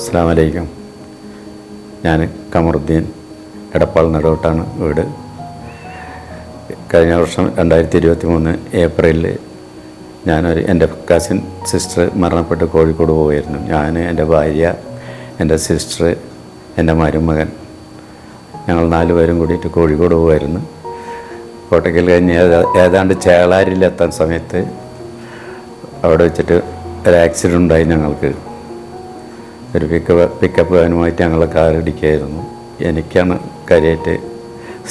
അസ്സലാമു അലൈക്കും. ഞാൻ കമറുദ്ദീൻ, എടപ്പാൾ നടുവട്ടാണ് വീട്. കഴിഞ്ഞ വർഷം 2023 ഏപ്രിലിൽ എൻ്റെ കസിൻ സിസ്റ്റർ മരണപ്പെട്ട് കോഴിക്കോട് പോവുമായിരുന്നു. ഞാൻ, എൻ്റെ ഭാര്യ, എൻ്റെ സിസ്റ്റർ, എൻ്റെ മരുമകൻ, ഞങ്ങൾ 4 പേരും കൂടിയിട്ട് കോഴിക്കോട് പോകുമായിരുന്നു. കോട്ടയ്ക്കൽ കഴിഞ്ഞ് ഏതാണ്ട് ചേളാരിലെത്താൻ സമയത്ത് അവിടെ വെച്ചിട്ട് ഒരു ആക്സിഡൻ്റ് ഉണ്ടായി. ഞങ്ങൾക്ക് ഒരു പിക്കപ്പ് വാനുമായിട്ട് ഞങ്ങളെ കാറിടിക്കുകയായിരുന്നു. എനിക്കാണ് കാര്യമായിട്ട്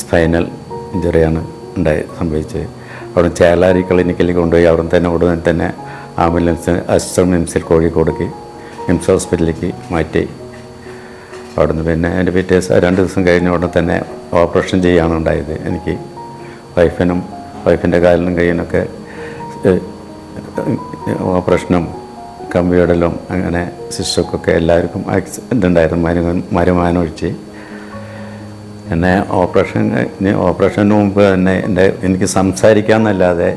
സ്പൈനൽ ഇഞ്ചുറിയാണ് സംഭവിച്ചത്. അവിടെ ചേളാരി ക്ലിനിക്കിൽ കൊണ്ടുപോയി അവിടെ ഉടനെ തന്നെ ആംബുലൻസ് അസിസ്റ്റർ മിംസിൽ കോഴിക്കോടേക്ക് മിംസ് ഹോസ്പിറ്റലിലേക്ക് മാറ്റി. അവിടുന്ന് പിന്നെ എൻ്റെ പിറ്റേ 2 ദിവസം കഴിഞ്ഞ ഉടനെ തന്നെ ഓപ്പറേഷൻ ചെയ്യുകയാണ് ഉണ്ടായത്. എനിക്ക് വൈഫിൻ്റെ കാലിനും കയ്യിനൊക്കെ ഓപ്പറേഷനും കമ്പിയിടലും അങ്ങനെ സിസ്റ്റർക്കൊക്കെ എല്ലാവർക്കും ഇതുണ്ടായിരുന്നു, മരുമാനൊഴിച്ച്. എന്നെ ഓപ്പറേഷന് മുമ്പ് തന്നെ എനിക്ക് സംസാരിക്കാമെന്നല്ലാതെ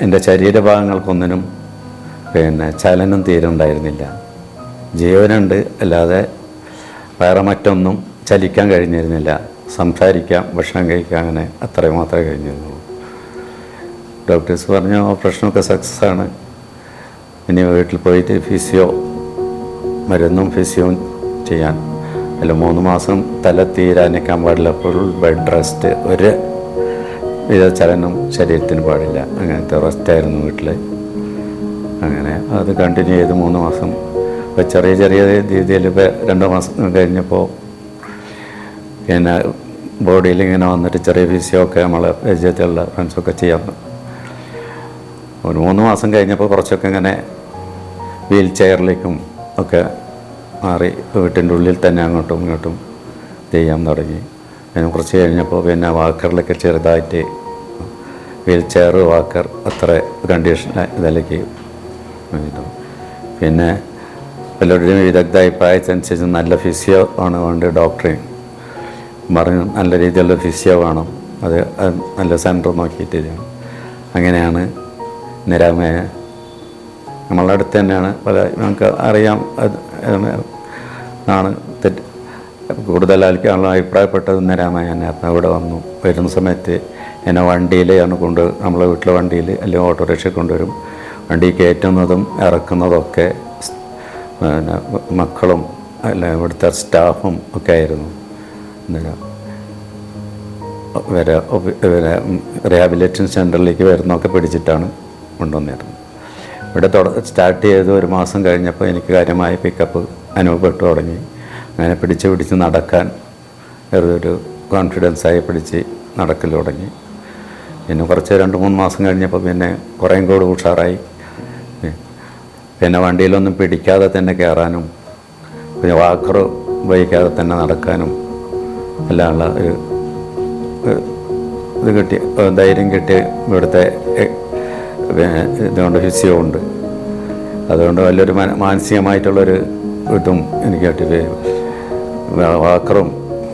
എൻ്റെ ശരീരഭാഗങ്ങൾക്കൊന്നിനും ചലനം തീരെ ഉണ്ടായിരുന്നില്ല. ജീവനുണ്ട്, അല്ലാതെ വേറെ മറ്റൊന്നും ചലിക്കാൻ കഴിഞ്ഞിരുന്നില്ല. സംസാരിക്കാം, ഭക്ഷണം കഴിക്കാം, അങ്ങനെ അത്രയും മാത്രമേ കഴിഞ്ഞിരുന്നുള്ളൂ. ഡോക്ടേഴ്സ് പറഞ്ഞ ഓപ്പറേഷനൊക്കെ സക്സസ് ആണ്. ഇനി വീട്ടിൽ പോയിട്ട് മരുന്നും ഫിസിയോയും ചെയ്യാൻ. അല്ല 3 മാസം തല തീരെ അനക്കാൻ പാടില്ല, ഫുൾ ബെഡ് റെസ്റ്റ്, ഒരു വിധ ചലനം ശരീരത്തിന് പാടില്ല. അങ്ങനത്തെ റെസ്റ്റായിരുന്നു വീട്ടിൽ. അങ്ങനെ അത് കണ്ടിന്യൂ ചെയ്ത് 3 മാസം. ഇപ്പോൾ ചെറിയ രീതിയിൽ 2 മാസം കഴിഞ്ഞപ്പോൾ പിന്നെ ബോഡിയിൽ ഇങ്ങനെ വന്നിട്ട് ചെറിയ ഫിസിയൊക്കെ നമ്മളെ പരിചയത്തിലുള്ള ഫ്രണ്ട്സൊക്കെ ചെയ്യാൻ. ഒരു 3 മാസം കഴിഞ്ഞപ്പോൾ കുറച്ചൊക്കെ ഇങ്ങനെ വീൽ ചെയറിലേക്കും ഒക്കെ മാറി വീട്ടിൻ്റെ ഉള്ളിൽ തന്നെ അങ്ങോട്ടും ഇങ്ങോട്ടും ചെയ്യാൻ തുടങ്ങി. പിന്നെ കുറച്ച് കഴിഞ്ഞപ്പോൾ പിന്നെ വാക്കറിലൊക്കെ ചെറുതായിട്ട് വീൽ ചെയർ, വാക്കർ അത്ര കണ്ടീഷൻ ഇതിലേക്ക് വേണ്ടു. പിന്നെ എല്ലാവരുടെയും വിദഗ്ധ അഭിപ്രായത്തിനനുസരിച്ച് നല്ല ഫിസിയോ ആണ് വേണ്ടത്. ഡോക്ടറെ പറഞ്ഞു നല്ല രീതിയിലുള്ള ഫിസിയോ വേണം, അത് നല്ല സെൻറ്റർ നോക്കിയിട്ട് ചെയ്യണം. അങ്ങനെയാണ് നിരാമയ നമ്മളുടെ അടുത്ത് തന്നെയാണ്. നമുക്ക് അറിയാം ആണ് കൂടുതൽ ആൾക്കാണല്ലോ അഭിപ്രായപ്പെട്ടത് നിരാമയ തന്നെയായിരുന്നു. അവിടെ വരുന്ന സമയത്ത് എന്നെ വണ്ടിയിലാണ് നമ്മളെ വീട്ടിലെ വണ്ടിയിൽ അല്ലെങ്കിൽ ഓട്ടോറിക്ഷ കൊണ്ടുവരും. വണ്ടി കയറ്റുന്നതും ഇറക്കുന്നതൊക്കെ പിന്നെ മക്കളും അല്ല ഇവിടുത്തെ സ്റ്റാഫും ഒക്കെ ആയിരുന്നു. റീഹാബിലിറ്റേഷൻ സെൻ്ററിലേക്ക് വരുന്നതൊക്കെ പിടിച്ചിട്ടാണ് കൊണ്ടുവന്നിരുന്നത്. ഇവിടെ സ്റ്റാർട്ട് ചെയ്ത് 1 മാസം കഴിഞ്ഞപ്പോൾ എനിക്ക് കാര്യമായ പിക്കപ്പ് അനുഭവപ്പെട്ടു തുടങ്ങി. അങ്ങനെ പിടിച്ച് നടക്കാൻ ഒരു കോൺഫിഡൻസായി പിടിച്ച് നടക്കൽ തുടങ്ങി. പിന്നെ കുറച്ച് 2-3 മാസം കഴിഞ്ഞപ്പോൾ പിന്നെ കുറേയും കൂടി ഉഷാറായി. പിന്നെ വണ്ടിയിലൊന്നും പിടിക്കാതെ തന്നെ കയറാനും പിന്നെ വാക്കർ ഉപയോഗിക്കാതെ തന്നെ നടക്കാനും എല്ലാം ഉള്ള ഇത് കിട്ടി, ധൈര്യം കിട്ടി. ഇവിടുത്തെ ഇതുകൊണ്ട് ഫിസിയോ ഉണ്ട്. അതുകൊണ്ട് വലിയൊരു മാനസികമായിട്ടുള്ളൊരു ഇതും എനിക്ക് കിട്ടി. വാക്കറും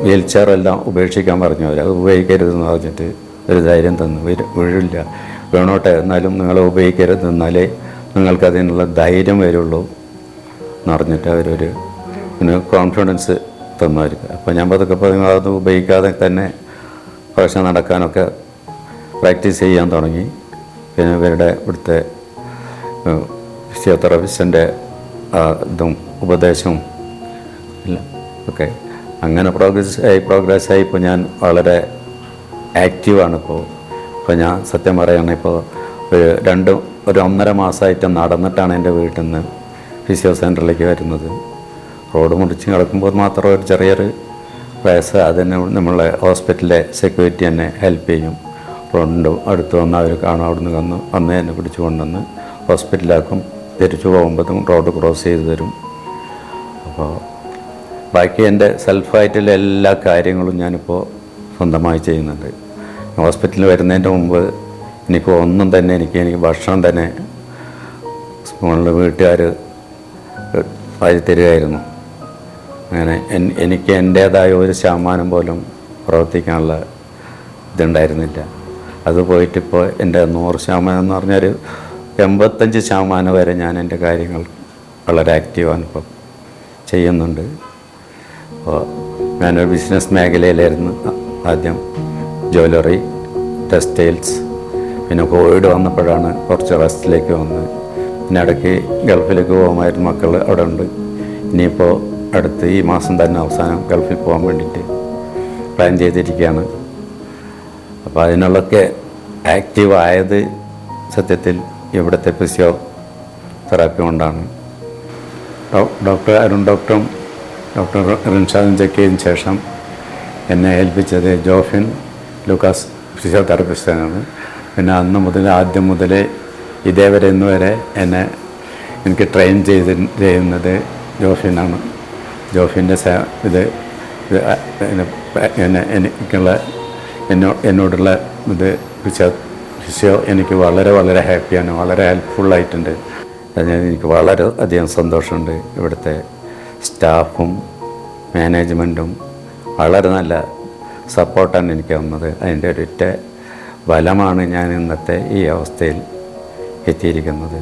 വീൽ ചെയറും എല്ലാം ഉപേക്ഷിക്കാൻ പറഞ്ഞു. അത് ഉപയോഗിക്കരുതെന്ന് പറഞ്ഞിട്ട് ഒരു ധൈര്യം തന്നു. വീഴില്ല, വേണോട്ടെ, എന്നാലും നിങ്ങൾ ഉപയോഗിക്കരുത്, എന്നാലേ നിങ്ങൾക്കതിനുള്ള ധൈര്യം വരുള്ളൂ എന്ന് പറഞ്ഞിട്ട് അവരൊരു കോൺഫിഡൻസ് തന്നുമായിരിക്കും. അപ്പോൾ ഞാൻ പതുക്കെ അത് ഉപയോഗിക്കാതെ തന്നെ കുറച്ച് നടക്കാനൊക്കെ പ്രാക്ടീസ് ചെയ്യാൻ തുടങ്ങി. പിന്നെ ഇവിടുത്തെ ഫിസിയോതെറാപ്പിസ്റ്റിൻ്റെ ഇതും ഉപദേശവും ഇല്ല ഒക്കെ അങ്ങനെ പ്രോഗ്രസ്സായി. ഇപ്പോൾ ഞാൻ വളരെ ആക്റ്റീവാണ്. ഇപ്പോൾ ഞാൻ സത്യം പറയുകയാണ്, ഇപ്പോൾ ഒരു 1.5 മാസമായിട്ട് നടന്നിട്ടാണ് എൻ്റെ വീട്ടിൽ നിന്ന് ഫിസിയോ സെൻ്ററിലേക്ക് വരുന്നത്. റോഡ് മുറിച്ച് കിടക്കുമ്പോൾ മാത്രം ഒരു ചെറിയൊരു വയസ്സ്, അതിന് നമ്മളെ ഹോസ്പിറ്റലിലെ സെക്യൂരിറ്റി തന്നെ ഹെൽപ്പ് ചെയ്യും. റോഡിൻ്റെ അടുത്ത് വന്ന് അവർ കാണും, അവിടുന്ന് വന്ന് എന്നെ പിടിച്ചു കൊണ്ടുവന്ന് ഹോസ്പിറ്റലാക്കും. തിരിച്ചു പോകുമ്പോഴത്തേക്കും റോഡ് ക്രോസ് ചെയ്ത് തരും. അപ്പോൾ ബാക്കി എൻ്റെ സെൽഫായിട്ടുള്ള എല്ലാ കാര്യങ്ങളും ഞാനിപ്പോൾ സ്വന്തമായി ചെയ്യുന്നുണ്ട്. ഹോസ്പിറ്റലിൽ വരുന്നതിൻ്റെ മുമ്പ് എനിക്ക് ഒന്നും തന്നെ എനിക്ക് ഭക്ഷണം തന്നെ സ്കൂളിൽ വീട്ടുകാർ വാരി തരികയായിരുന്നു. അങ്ങനെ എനിക്ക് എൻ്റേതായ ഒരു ശതമാനം പോലും പ്രവർത്തിക്കാനുള്ള ഇതുണ്ടായിരുന്നില്ല. അത് പോയിട്ടിപ്പോൾ എൻ്റെ 100% എന്ന് പറഞ്ഞൊരു 85% വരെ ഞാൻ എൻ്റെ കാര്യങ്ങൾ വളരെ ആക്റ്റീവാണ് ഇപ്പോൾ ചെയ്യുന്നുണ്ട്. അപ്പോൾ ഞാനൊരു ബിസിനസ് മേഖലയിലായിരുന്നു ആദ്യം, ജ്വല്ലറി, ടെക്സ്റ്റൈൽസ്. പിന്നെ കോവിഡ് വന്നപ്പോഴാണ് കുറച്ച് റെസ്റ്റിലേക്ക് വന്നത്. പിന്നെ ഇടയ്ക്ക് ഗൾഫിലേക്ക് പോകുമായിരുന്നു, മക്കൾ അവിടെ ഉണ്ട്. ഇനിയിപ്പോൾ അടുത്ത് ഈ മാസം തന്നെ അവസാനം ഗൾഫിൽ പോകാൻ വേണ്ടിയിട്ട് പ്ലാൻ ചെയ്തിരിക്കുകയാണ്. അപ്പോൾ അതിനുള്ളൊക്കെ ആക്റ്റീവ് ആയത് സത്യത്തിൽ ഇവിടുത്തെ ഫിസിയോതെറാപ്പി കൊണ്ടാണ്. ഡോക്ടർ അരുൺ ഡോക്ടറും ഡോക്ടർ റിൻഷാദും ചെക്ക് ചെയ്തതിന് ശേഷം എന്നെ ഏൽപ്പിച്ചത് ജോഫിൻ ലൂക്കാസ് ഫിസിയോതെറാപ്പിസ്റ്റാണ്. പിന്നെ അന്ന് മുതൽ, ആദ്യം മുതൽ ഇതേവരെ ഇന്ന് വരെ എനിക്ക് ട്രെയിൻ ചെയ്യുന്നത് ജോഫിനാണ്. ജോഫിൻ്റെ എനിക്കുള്ള എന്നോടുള്ള ഇത് ഫിസിയോ എനിക്ക് വളരെ വളരെ ഹാപ്പിയാണ്, വളരെ ഹെൽപ്ഫുള്ളായിട്ടുണ്ട്. എനിക്ക് വളരെ അധികം സന്തോഷമുണ്ട്. ഇവിടുത്തെ സ്റ്റാഫും മാനേജ്മെൻറ്റും വളരെ നല്ല സപ്പോർട്ടാണ് എനിക്ക് തന്നത്. അതിൻ്റെ ഒരൊറ്റ ബലമാണ് ഞാൻ ഇന്നത്തെ ഈ അവസ്ഥയിൽ എത്തിയിരിക്കുന്നത്.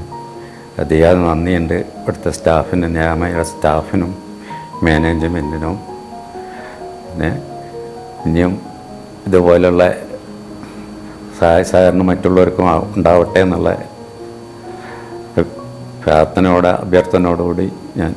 അതിയാതെ നന്ദിയുണ്ട് ഇവിടുത്തെ സ്റ്റാഫിനും, ന്യായമായ സ്റ്റാഫിനും മാനേജ്മെൻറ്റിനും. പിന്നെ ഇനിയും ഇതുപോലുള്ള സഹകരണം മറ്റുള്ളവർക്കും ഉണ്ടാവട്ടെ എന്നുള്ള പ്രാർത്ഥനയോടെ, അഭ്യർത്ഥനയോടുകൂടി ഞാൻ